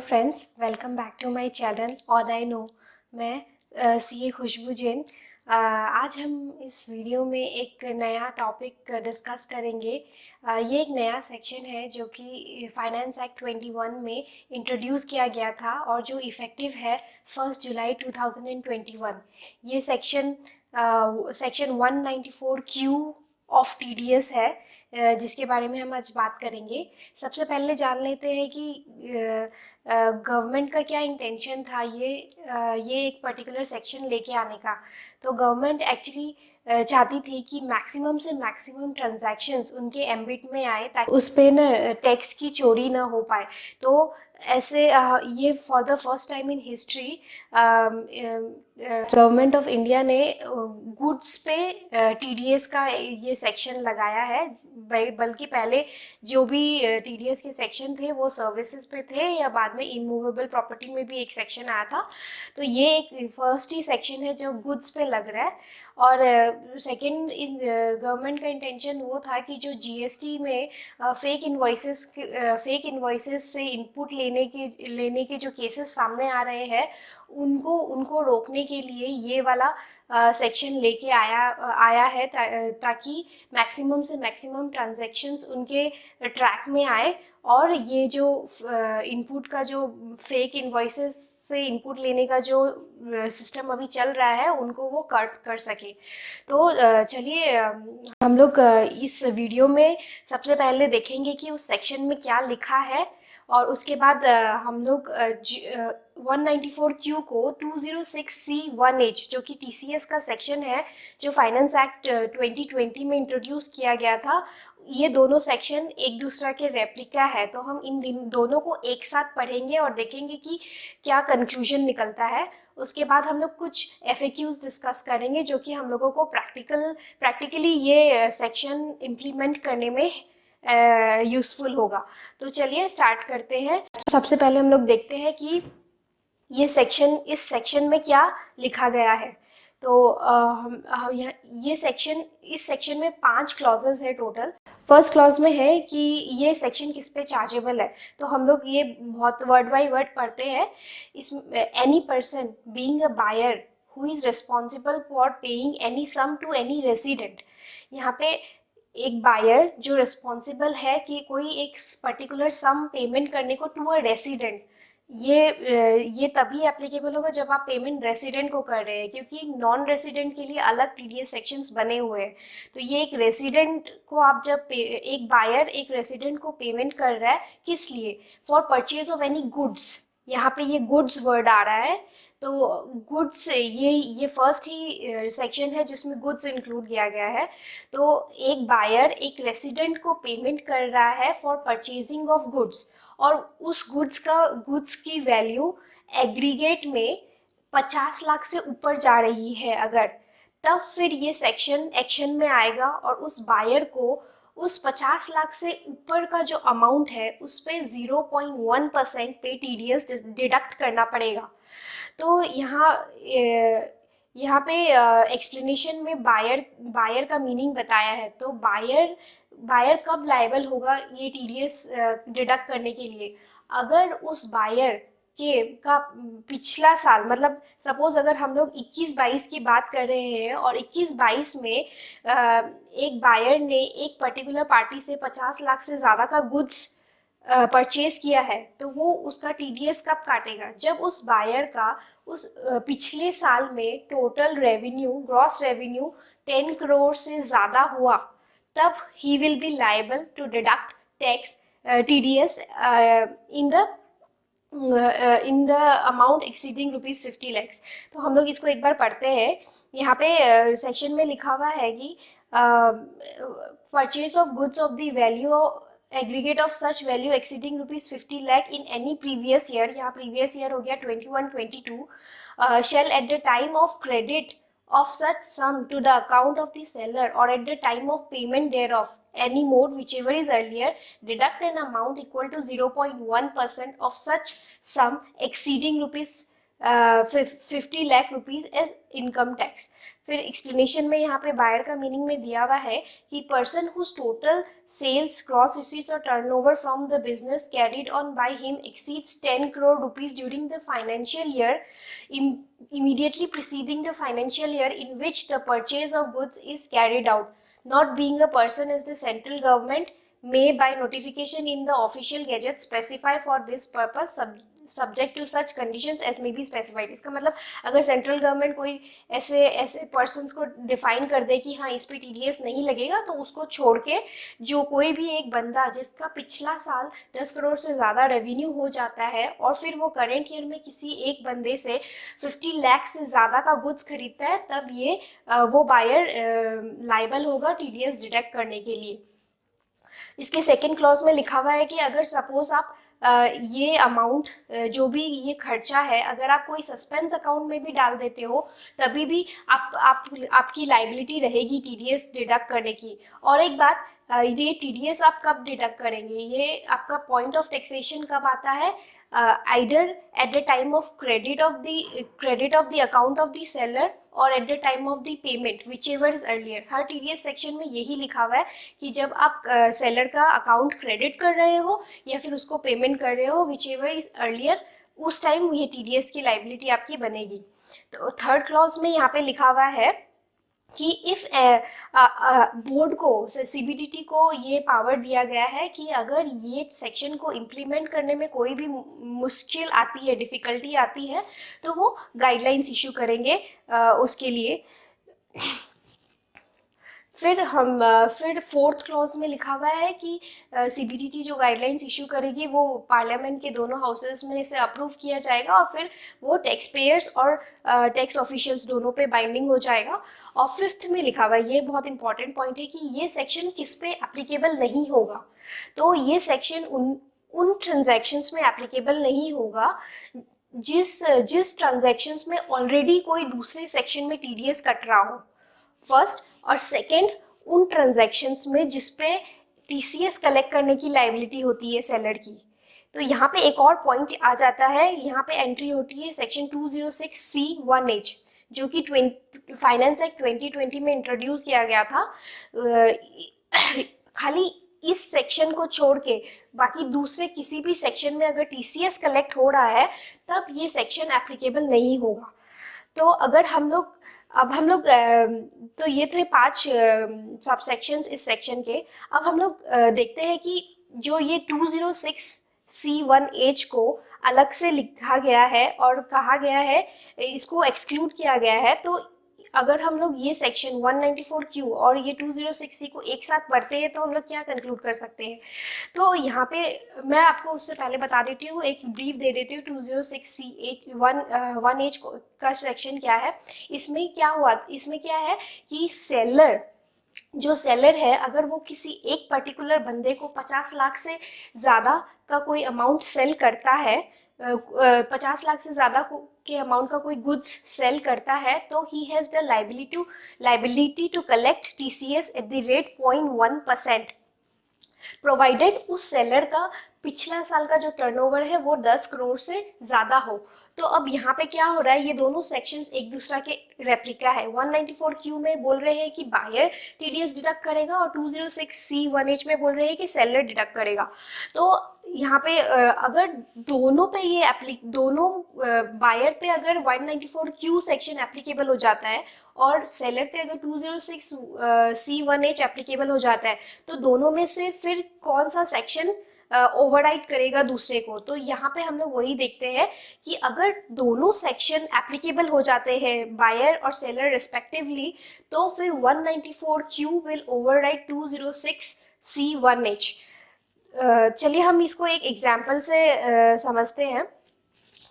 Friends, welcome back to my channel all I know. मैं CA Khushboo Jain. आज हम इस वीडियो में एक नया टॉपिक डिस्कस करेंगे। ये एक नया सेक्शन है जो कि फाइनेंस एक्ट 21 में इंट्रोड्यूस किया गया था और जो इफ़ेक्टिव है 1 जुलाई 2021। ये section section 194 Q of TDS है, जिसके बारे में हम आज बात करेंगे। सबसे पहले जान लेते हैं कि गवर्नमेंट का क्या इंटेंशन था ये एक पर्टिकुलर सेक्शन लेके आने का। तो गवर्नमेंट एक्चुअली चाहती थी कि मैक्सिमम से मैक्सिमम ट्रांजैक्शंस उनके एम्बिट में आए ताकि उस पे न टैक्स की चोरी ना हो पाए। तो ऐसे ये for the first time in history government of India ने गुड्स पे टीडीएस का ये सेक्शन लगाया है। बल्कि पहले जो भी टीडीएस के सेक्शन थे वो सर्विसेज पे थे, या बाद में इमूवेबल प्रॉपर्टी में भी एक सेक्शन आया था। तो ये एक फर्स्ट ही सेक्शन है जो गुड्स पे लग रहा है। और सेकंड, गवर्नमेंट का इंटेंशन वो था कि जो जीएसटी में फेक इन्वॉइसेस से इनपुट लेने के जो केसेस सामने आ रहे हैं उनको रोकने के लिए ये वाला सेक्शन लेके आया है ताकि मैक्सिमम से मैक्सिमम ट्रांजैक्शंस उनके ट्रैक में आए और ये जो इनपुट का जो फेक इनवॉइसेस से इनपुट लेने का जो सिस्टम अभी चल रहा है उनको वो कट कर सके। तो चलिए हम लोग इस वीडियो में सबसे पहले देखेंगे कि उस सेक्शन में क्या लिखा है, और उसके बाद हम लोग 194Q को 206C1H जो कि TCS का सेक्शन है जो फाइनेंस एक्ट 2020 में इंट्रोड्यूस किया गया था, ये दोनों सेक्शन एक दूसरा के रेप्लिका है। तो हम इन दोनों को एक साथ पढ़ेंगे और देखेंगे कि क्या कंक्लूजन निकलता है। उसके बाद हम लोग कुछ FAQs डिस्कस करेंगे जो कि हम लोगों को प्रैक्टिकली ये सेक्शन इम्प्लीमेंट करने में यूजफुल होगा। तो चलिए स्टार्ट करते हैं। सबसे पहले हम लोग देखते हैं कि इस सेक्शन में क्या लिखा गया है। तो इस सेक्शन में 5 क्लॉजेस है टोटल। फर्स्ट क्लॉज में है कि ये सेक्शन किस पे चार्जेबल है। तो हम लोग ये बहुत वर्ड बाय वर्ड पढ़ते हैं। इस any person being a buyer who is responsible for paying any sum to any resident. यहाँ पे एक बायर जो रिस्पॉन्सिबल है कि कोई एक पर्टिकुलर सम पेमेंट करने को टू अ रेसिडेंट, ये तभी एप्लीकेबल होगा जब आप पेमेंट रेसिडेंट को कर रहे हैं, क्योंकि नॉन रेसिडेंट के लिए अलग टीडीएस सेक्शंस बने हुए हैं। तो ये एक रेसिडेंट को आप जब एक बायर एक रेसिडेंट को पेमेंट कर रहा है, किस लिए? For purchase of any goods. यहाँ पे ये गुड्स वर्ड आ रहा है। तो गुड्स ये फर्स्ट ही सेक्शन है जिसमें गुड्स इंक्लूड किया गया है। तो एक बायर एक रेसिडेंट को पेमेंट कर रहा है फॉर परचेजिंग ऑफ गुड्स, और उस गुड्स की वैल्यू एग्रीगेट में 50 लाख से ऊपर जा रही है अगर, तब फिर ये सेक्शन एक्शन में आएगा और उस बायर को उस 50 लाख से ऊपर का जो अमाउंट है उस पे 0.1% पे टीडीएस डिडक्ट करना पड़ेगा। तो यहाँ पे एक्सप्लेनेशन में बायर का मीनिंग बताया है। तो बायर कब लायबल होगा ये टीडीएस डिडक्ट करने के लिए? अगर उस बायर का पिछला साल, मतलब सपोज अगर हम लोग 21-22 की बात कर रहे हैं और 21-22 में एक बायर ने एक पर्टिकुलर पार्टी से 50 लाख से ज़्यादा का गुड्स परचेज किया है, तो वो उसका टीडीएस कब काटेगा? जब उस बायर का उस पिछले साल में total revenue, gross revenue 10 crore से ज़्यादा हुआ, तब ही will be liable to deduct tax TDS in the amount exceeding ₹50 lakhs। तो हम लोग इसको एक बार पढ़ते हैं। यहाँ पे सेक्शन में लिखा हुआ है कि purchase of goods of the value aggregate of such value exceeding ₹50 lakh in any previous year, यहाँ प्रीवियस ईयर हो गया 21-22, shall at the time of credit of such sum to the account of the seller or at the time of payment thereof, any mode whichever is earlier, deduct an amount equal to 0.1% of such sum exceeding ₹50 lakh as income tax। फिर explanation में यहाँ पे buyer का meaning में दिया हुआ है कि person whose total sales, gross receipts or turnover from the business carried on by him exceeds 10 crore rupees during the financial year immediately preceding the financial year in which the purchase of goods is carried out, not being a person as the central government may by notification in the official gazette specify for this purpose subject to such conditions as may be specified। इसका मतलब अगर central government कोई ऐसे ऐसे persons को define कर दे कि हाँ इस पे टीडीएस नहीं लगेगा, तो उसको छोड़ के जो कोई भी एक बंदा जिसका पिछला साल 10 करोड़ से ज़्यादा रेवेन्यू हो जाता है और फिर वो करेंट ईयर में किसी एक बंदे से 50 लाख से ज़्यादा का गुड्स खरीदता है, तब ये वो बायर लाइबल होगा टीडीएस डिडक्ट करने के लिए। इसके सेकेंड क्लॉज में लिखा हुआ है कि अगर सपोज आप ये अमाउंट जो भी ये खर्चा है अगर आप कोई सस्पेंस अकाउंट में भी डाल देते हो तभी भी आपकी लाइबिलिटी रहेगी टीडीएस डिडक्ट करने की। और एक बात, ये टीडीएस आप कब डिडक्ट करेंगे, ये आपका पॉइंट ऑफ टैक्सेशन कब आता है, either at the time of credit of the account of the seller or at the time of the payment whichever is earlier. हर टीडीएस सेक्शन में यही लिखा हुआ है कि जब आप सेलर का अकाउंट क्रेडिट कर रहे हो या फिर उसको पेमेंट कर रहे हो विच एवर इज अर्लियर, उस टाइम ये टीडीएस की लाइबिलिटी आपकी बनेगी। तो थर्ड क्लॉज में यहाँ पे लिखा हुआ है कि इफ बोर्ड को सीबीडीटी को ये पावर दिया गया है कि अगर ये सेक्शन को इम्प्लीमेंट करने में कोई भी मुश्किल आती है, डिफ़िकल्टी आती है, तो वो गाइडलाइंस इशू करेंगे उसके लिए। फिर फोर्थ क्लॉज में लिखा हुआ है कि सीबीडीटी जो गाइडलाइंस इशू करेगी वो पार्लियामेंट के दोनों हाउसेस में से अप्रूव किया जाएगा और फिर वो टैक्स पेयर्स और टैक्स ऑफिशियल्स दोनों पे बाइंडिंग हो जाएगा। और फिफ्थ में लिखा हुआ है, ये बहुत इंपॉर्टेंट पॉइंट है कि ये सेक्शन किस पे एप्लीकेबल नहीं होगा। तो ये सेक्शन उन ट्रांजैक्शंस में एप्लीकेबल नहीं होगा जिस ट्रांजैक्शंस में ऑलरेडी कोई दूसरे सेक्शन में टीडीएस कट रहा हो, फर्स्ट। और सेकंड, उन ट्रांजैक्शंस में जिसपे टीसीएस कलेक्ट करने की लायबिलिटी होती है सेलर की। तो यहाँ पे एक और पॉइंट आ जाता है, यहाँ पे एंट्री होती है सेक्शन 206C1H जो कि फाइनेंस एक्ट 2020 में इंट्रोड्यूस किया गया था। खाली इस सेक्शन को छोड़ के बाकी दूसरे किसी भी सेक्शन में अगर टीसीएस कलेक्ट हो रहा है तब ये सेक्शन एप्लीकेबल नहीं होगा। तो अगर हम लोग तो ये थे 5 सबसेक्शंस इस सेक्शन के। अब हम लोग देखते हैं कि जो ये 206C1H को अलग से लिखा गया है और कहा गया है इसको एक्सक्लूड किया गया है, तो अगर हम लोग ये सेक्शन 194Q और ये 206C को एक साथ पढ़ते हैं तो हम लोग क्या कंक्लूड कर सकते हैं। तो यहाँ पे मैं आपको उससे पहले बता देती हूँ, एक ब्रीफ दे देती हूँ 206C1H का सेक्शन क्या है। इसमें क्या है कि जो सेलर है अगर वो किसी एक पर्टिकुलर बंदे को 50 लाख से ज़्यादा का कोई अमाउंट सेल करता है, 50 लाख से ज़्यादा के अमाउंट का कोई गुड्स सेल करता है, तो ही has the liability to collect TCS at the rate 0.1%, provided उस सेलर का पिछला साल का जो टर्नओवर है वो 10 करोड़ से ज़्यादा हो। तो अब यहाँ पे क्या हो रहा है, ये दोनों सेक्शंस एक दूसरा के रेप्लिका है। 194Q में बोल रहे हैं कि बायर टीडीएस डिडक्ट करेगा और 206C1H में बोल रहे हैं कि सेलर डिडक्ट करेगा। तो यहाँ पे अगर दोनों बायर पे अगर 194Q सेक्शन एप्लीकेबल हो जाता है और सेलर पे अगर 206C1H एप्लीकेबल हो जाता है, तो दोनों में से फिर कौन सा सेक्शन ओवरराइड करेगा दूसरे को। तो यहाँ पे हम लोग वही देखते हैं कि अगर दोनों सेक्शन एप्लीकेबल हो जाते हैं बायर और सेलर रिस्पेक्टिवली, तो फिर 194Q विल ओवरराइड 206C1H। चलिए हम इसको एक एग्जाम्पल से समझते हैं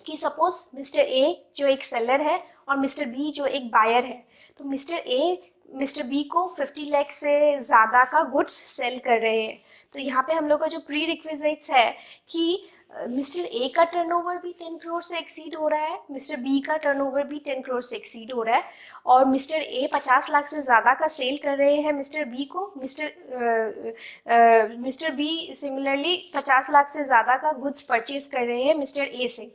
कि सपोज मिस्टर ए जो एक सेलर है और मिस्टर बी जो एक बायर है। तो मिस्टर बी को 50 लाख से ज़्यादा का गुड्स सेल कर रहे हैं। तो यहाँ पे हम लोग का जो प्री रिक्विजिट्स है कि मिस्टर ए का टर्नओवर भी 10 करोड़ से एक्सीड हो रहा है, मिस्टर बी का टर्नओवर भी 10 करोड़ से एक्सीड हो रहा है, और मिस्टर ए 50 लाख से ज़्यादा का सेल कर रहे हैं मिस्टर बी को, मिस्टर बी सिमिलरली 50 लाख से ज़्यादा का गुड्स परचेज कर रहे हैं मिस्टर ए से।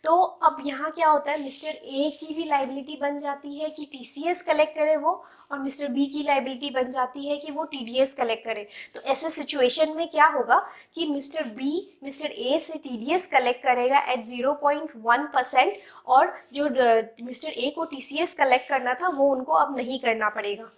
तो अब यहाँ क्या होता है, मिस्टर ए की भी लाइबिलिटी बन जाती है कि टीसीएस कलेक्ट करे वो, और मिस्टर बी की लाइबिलिटी बन जाती है कि वो टीडीएस कलेक्ट करे। तो ऐसे सिचुएशन में क्या होगा कि मिस्टर बी मिस्टर ए से टीडीएस कलेक्ट करेगा एट 0.1%, और जो मिस्टर ए को टीसीएस कलेक्ट करना था वो उनको अब नहीं करना पड़ेगा।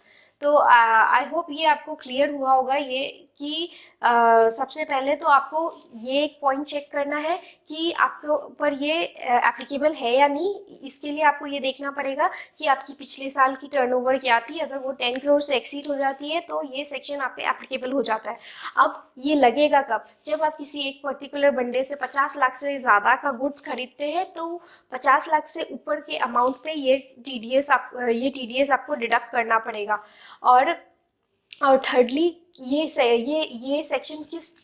तो आई होप ये आपको क्लियर हुआ होगा ये कि सबसे पहले तो आपको ये एक पॉइंट चेक करना है कि आपके ऊपर ये एप्लीकेबल है या नहीं। इसके लिए आपको ये देखना पड़ेगा कि आपकी पिछले साल की टर्नओवर क्या थी, अगर वो 10 करोड़ से एक्सीड हो जाती है तो ये सेक्शन आप पे एप्लीकेबल हो जाता है। अब ये लगेगा कब, जब आप किसी एक पर्टिकुलर बंडे से 50 लाख से ज़्यादा का गुड्स खरीदते हैं तो 50 लाख से ऊपर के अमाउंट पे ये टीडीएस आपको डिडक्ट करना पड़ेगा। और थर्डली ये सेक्शन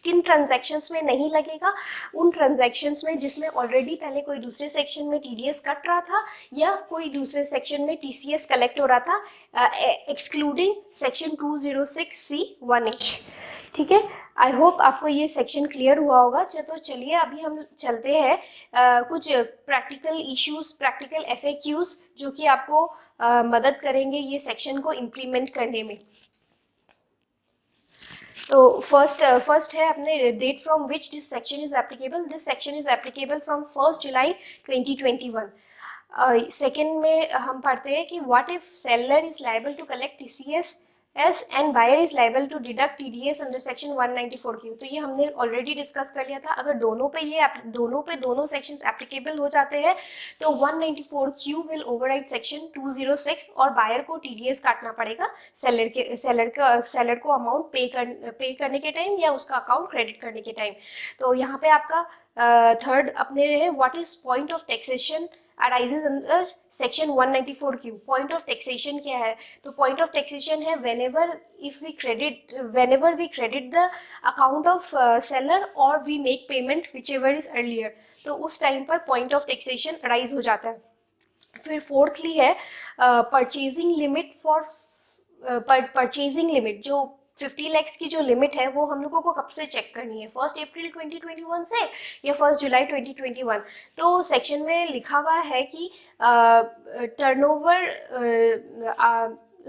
किन ट्रांजैक्शंस में नहीं लगेगा, उन ट्रांजैक्शंस में जिसमें ऑलरेडी पहले कोई दूसरे सेक्शन में टीडीएस कट रहा था या कोई दूसरे सेक्शन में टीसीएस कलेक्ट हो रहा था, एक्सक्लूडिंग सेक्शन 206C1H। ठीक है, आई होप आपको ये सेक्शन क्लियर हुआ होगा। तो चलिए अभी हम चलते हैं कुछ प्रैक्टिकल इश्यूज, प्रैक्टिकल FAQs जो कि आपको मदद करेंगे ये सेक्शन को इम्प्लीमेंट करने में। तो फर्स्ट है अपने date from which this section is applicable. This section is applicable from 1 July 2021। Second में हम पढ़ते हैं कि what if seller is liable to collect TCS and buyer is liable to deduct TDS under section 194Q। तो ये हमने already discuss कर लिया था। अगर दोनों सेक्शंस एप्लीकेबल हो जाते हैं तो 194Q विल ओवरराइड सेक्शन 206 और बायर को TDS काटना पड़ेगा सेलर को अमाउंट पे करने के टाइम या उसका अकाउंट क्रेडिट करने के टाइम। तो यहाँ पे आपका थर्ड अपने है what is point of taxation arises under section 194Q। Point of taxation क्या है, तो पॉइंट ऑफ टैक्सेशन है whenever we credit the account of seller or we make payment whichever is earlier। तो उस टाइम पर point of taxation arise हो जाता है। फिर फोर्थली है परचेजिंग लिमिट जो 50 लैक्स की जो लिमिट है वो हम लोगों को कब से चेक करनी है, 1 अप्रैल 2021 से या 1 जुलाई 2021। तो सेक्शन में लिखा हुआ है कि turnover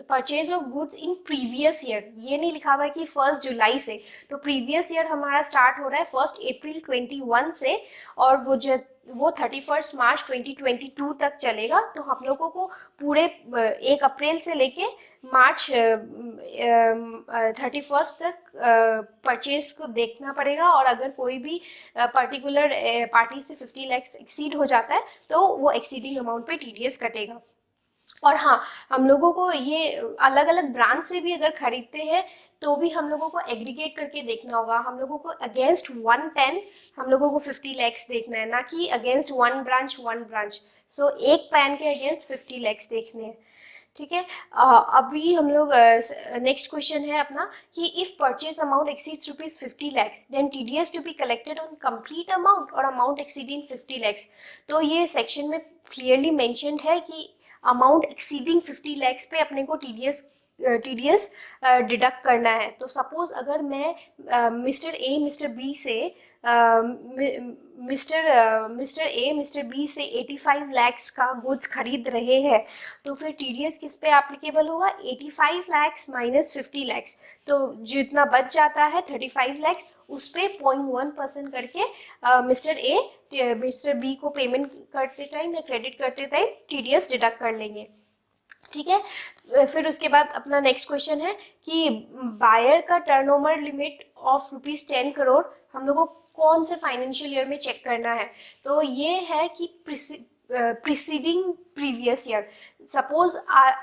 purchase of goods in previous year, ये नहीं लिखा हुआ है कि 1 जुलाई से। तो प्रीवियस ईयर हमारा स्टार्ट हो रहा है 1 अप्रैल 21 से और वो 31 मार्च 2022 तक चलेगा। तो हम लोगों को पूरे 1 अप्रैल से लेके मार्च 31 तक परचेज को देखना पड़ेगा, और अगर कोई भी पर्टिकुलर पार्टी से 50 लैक्स एक्सीड हो जाता है तो वो एक्सीडिंग अमाउंट पे TDS कटेगा। और हाँ, हम लोगों को ये अलग अलग ब्रांच से भी अगर खरीदते हैं तो भी हम लोगों को एग्रीगेट करके देखना होगा। हम लोगों को अगेंस्ट 1 पेन हम लोगों को 50 लैक्स देखना है, ना कि अगेंस्ट वन ब्रांच। सो एक पेन के अगेंस्ट 50 लैक्स देखने हैं। ठीक है, अभी हम लोग नेक्स्ट क्वेश्चन है अपना कि if purchase amount exceeds ₹50 lakhs then TDS to be collected on complete amount और अमाउंट एक्सीडिंग 50 लैक्स। तो ये सेक्शन में क्लियरली मेंशन्ड है कि अमाउंट एक्सीडिंग 50 लैक्स पे अपने को TDS डिडक्ट करना है। तो सपोज अगर मैं मिस्टर ए मिस्टर बी से मिस्टर बी से 85 लैक्स का गुड्स खरीद रहे हैं तो फिर TDS किस पे एप्लीकेबल होगा, 85 लैक्स माइनस 50 लैक्स। तो जितना बच जाता है 35 लैक्स उस पे 0.1% करके मिस्टर बी को पेमेंट करते टाइम या क्रेडिट करते टाइम TDS डिडक्ट कर लेंगे। ठीक है, फिर उसके बाद अपना नेक्स्ट क्वेश्चन है कि बायर का टर्नओवर लिमिट ऑफ ₹10 करोड़ हम लोगों को कौन से फाइनेंशियल ईयर में चेक करना है। तो ये है कि प्रीसीडिंग प्रीवियस ईयर। सपोज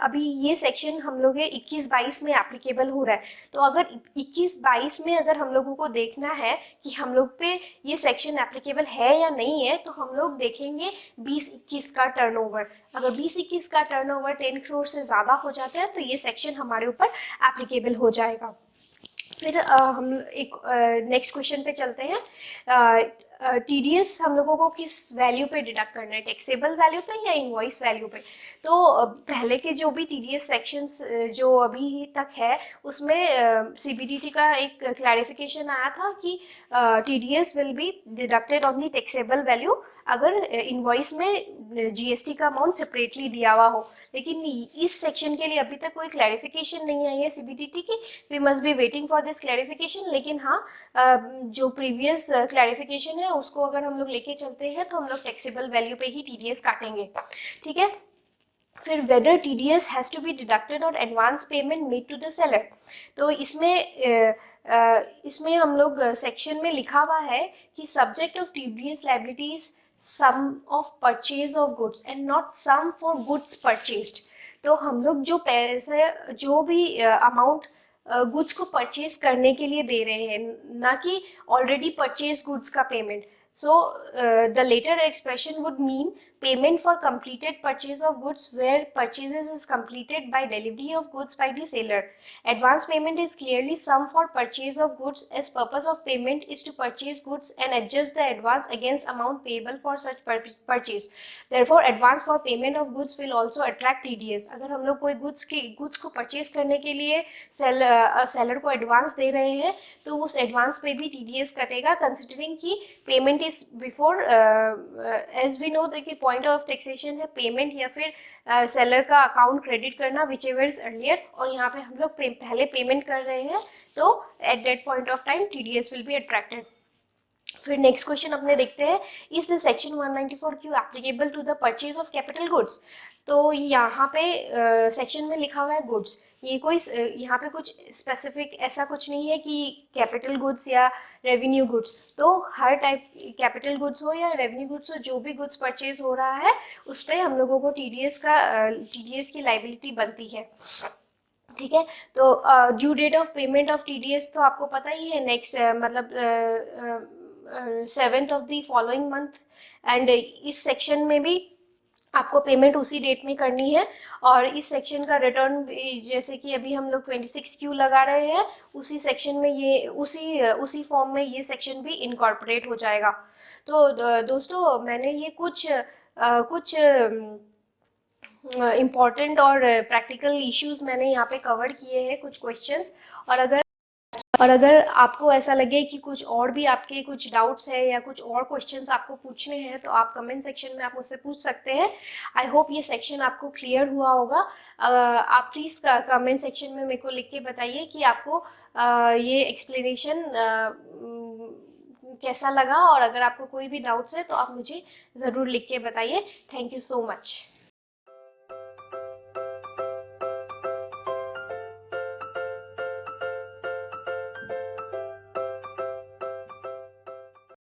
अभी ये सेक्शन हम लोग 21-22 में एप्लीकेबल हो रहा है, तो अगर 21-22 में अगर हम लोगों को देखना है कि हम लोग पे ये सेक्शन एप्लीकेबल है या नहीं है, तो हम लोग देखेंगे 20-21 का टर्नओवर। अगर 20-21 का टर्नओवर 10 करोड़ से ज़्यादा हो जाता है तो ये सेक्शन हमारे ऊपर एप्लीकेबल हो जाएगा। फिर हम एक नेक्स्ट क्वेश्चन पे चलते हैं। टीडीएस हम लोगों को किस वैल्यू पे डिडक्ट करना है, टैक्सेबल वैल्यू पे या इनवॉइस वैल्यू पे। तो पहले के जो भी टीडीएस सेक्शंस जो अभी तक है उसमें सीबीडीटी का एक क्लैरिफिकेशन आया था कि TDS will be deducted on the taxable value अगर इनवॉइस में जीएसटी का अमाउंट सेपरेटली दिया हुआ हो। लेकिन इस सेक्शन के लिए अभी तक कोई क्लैरिफिकेशन नहीं आई है सीबीडीटी की, we must be waiting for this clarification. लेकिन हाँ, जो प्रीवियस क्लैरिफिकेशन है उसको अगर हम लोग लेके चलते हैं तो हम लोग टैक्सेबल वैल्यू पे ही टीडीएस काटेंगे, ठीक है। फिर whether TDS has to be deducted or advance payment made to the seller. तो इसमें हम लोग सेक्शन में लिखा हुआ है कि subject of TDS liabilities sum of purchase of goods and not sum for goods purchased. तो हम लोग जो पैसे जो भी अमाउंट गुड्स को परचेज करने के लिए दे रहे हैं, ना कि ऑलरेडी परचेज गुड्स का payment. So the later expression would mean payment for completed purchase of goods where purchases is completed by delivery of goods by the seller. Advance payment is clearly sum for purchase of goods as purpose of payment is to purchase goods and adjust the advance against amount payable for such purchase. Therefore advance for payment of goods will also attract TDS. अगर हम लोग कोई goods को purchase करने के लिए seller को advance दे रहे हैं तो उस एडवांस पे भी TDS कटेगा, कंसिडरिंग कि payment is before, as we know देखिए पॉइंट ऑफ टैक्सेशन है पेमेंट या फिर सेलर का अकाउंट क्रेडिट करना, विच एवर इज अर्लियर, और यहाँ पे हम लोग पहले पेमेंट कर रहे हैं तो at that point of time TDS will be attracted. फिर नेक्स्ट क्वेश्चन अपने देखते हैं, is the section 194Q applicable to the purchase of capital goods. तो यहाँ पे सेक्शन में लिखा हुआ है गुड्स, ये कोई यहाँ पे कुछ स्पेसिफिक ऐसा कुछ नहीं है कि कैपिटल गुड्स या रेवेन्यू गुड्स। तो हर टाइप कैपिटल गुड्स हो या रेवेन्यू गुड्स हो, जो भी गुड्स परचेज हो रहा है उस पर हम लोगों को TDS की लाइबिलिटी बनती है, ठीक है। तो due date of payment of TDS तो आपको पता ही है, नेक्स्ट मतलब 7th of the following month. And इस सेक्शन में भी आपको पेमेंट उसी डेट में करनी है। और इस सेक्शन का रिटर्न जैसे कि अभी हम लोग 26Q लगा रहे हैं, उसी सेक्शन में ये उसी फॉर्म में ये सेक्शन भी इनकॉर्पोरेट हो जाएगा। तो दोस्तों मैंने ये कुछ इम्पॉर्टेंट और प्रैक्टिकल इश्यूज मैंने यहाँ पे कवर किए हैं, कुछ क्वेश्चंस। और अगर आपको ऐसा लगे कि कुछ और भी आपके कुछ डाउट्स है या कुछ और क्वेश्चंस आपको पूछने हैं तो आप कमेंट सेक्शन में आप मुझसे पूछ सकते हैं। आई होप ये सेक्शन आपको क्लियर हुआ होगा। आप प्लीज़ कमेंट सेक्शन में मेरे को लिख के बताइए कि आपको ये एक्सप्लेनेशन कैसा लगा, और अगर आपको कोई भी डाउट्स है तो आप मुझे ज़रूर लिख के बताइए। Thank you so much.